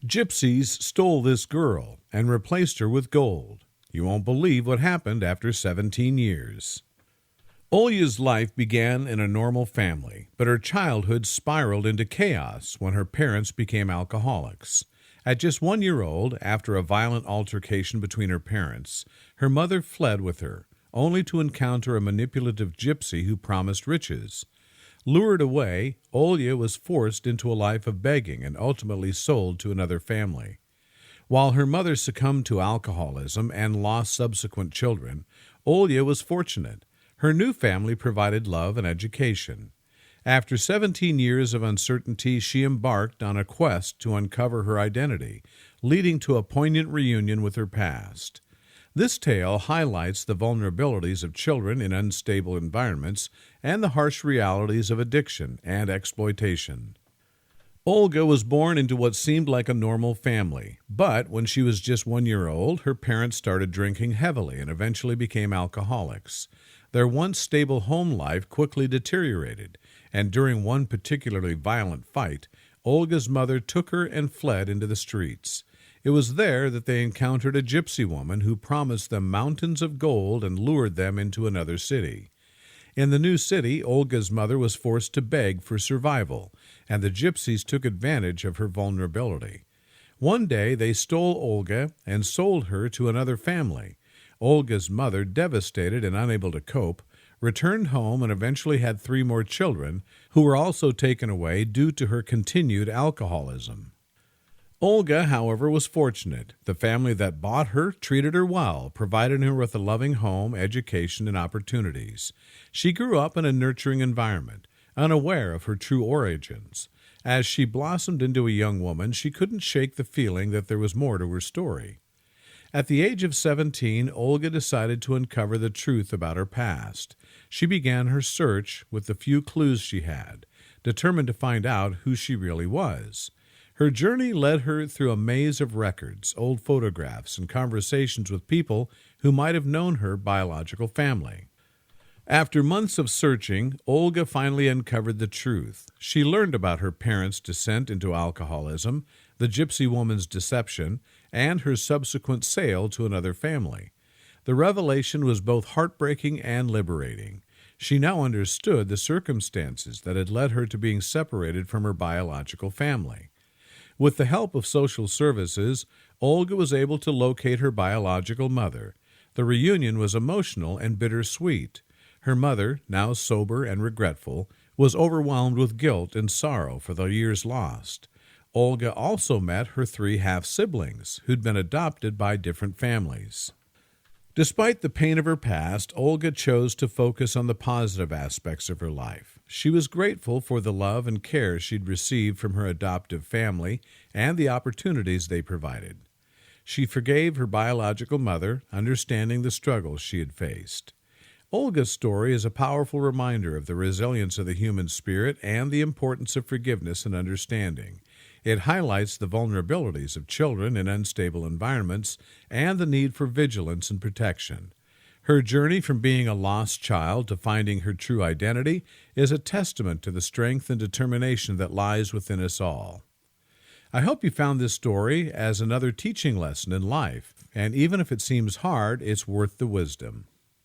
Gypsies stole this girl and replaced her with gold. You won't believe what happened after 17 years. Olya's life began in a normal family, but her childhood spiraled into chaos when her parents became alcoholics. At just 1 year old, after a violent altercation between her parents, her mother fled with her, only to encounter a manipulative gypsy who promised riches. Lured away, Olya was forced into a life of begging and ultimately sold to another family. While her mother succumbed to alcoholism and lost subsequent children, Olya was fortunate. Her new family provided love and education. After 17 years of uncertainty, she embarked on a quest to uncover her identity, leading to a poignant reunion with her past. This tale highlights the vulnerabilities of children in unstable environments and the harsh realities of addiction and exploitation. Olga was born into what seemed like a normal family, but when she was just 1 year old, her parents started drinking heavily and eventually became alcoholics. Their once stable home life quickly deteriorated, and during one particularly violent fight, Olga's mother took her and fled into the streets. It was there that they encountered a gypsy woman who promised them mountains of gold and lured them into another city. In the new city, Olga's mother was forced to beg for survival, and the gypsies took advantage of her vulnerability. One day they stole Olga and sold her to another family. Olga's mother, devastated and unable to cope, returned home and eventually had 3 more children, who were also taken away due to her continued alcoholism. Olga, however, was fortunate. The family that bought her treated her well, provided her with a loving home, education, and opportunities. She grew up in a nurturing environment, unaware of her true origins. As she blossomed into a young woman, she couldn't shake the feeling that there was more to her story. At the age of 17, Olga decided to uncover the truth about her past. She began her search with the few clues she had, determined to find out who she really was. Her journey led her through a maze of records, old photographs, and conversations with people who might have known her biological family. After months of searching, Olga finally uncovered the truth. She learned about her parents' descent into alcoholism, the gypsy woman's deception, and her subsequent sale to another family. The revelation was both heartbreaking and liberating. She now understood the circumstances that had led her to being separated from her biological family. With the help of social services, Olga was able to locate her biological mother. The reunion was emotional and bittersweet. Her mother, now sober and regretful, was overwhelmed with guilt and sorrow for the years lost. Olga also met her 3 half-siblings, who'd been adopted by different families. Despite the pain of her past, Olga chose to focus on the positive aspects of her life. She was grateful for the love and care she'd received from her adoptive family and the opportunities they provided. She forgave her biological mother, understanding the struggles she had faced. Olga's story is a powerful reminder of the resilience of the human spirit and the importance of forgiveness and understanding. It highlights the vulnerabilities of children in unstable environments and the need for vigilance and protection. Her journey from being a lost child to finding her true identity is a testament to the strength and determination that lies within us all. I hope you found this story as another teaching lesson in life, and even if it seems hard, it's worth the wisdom.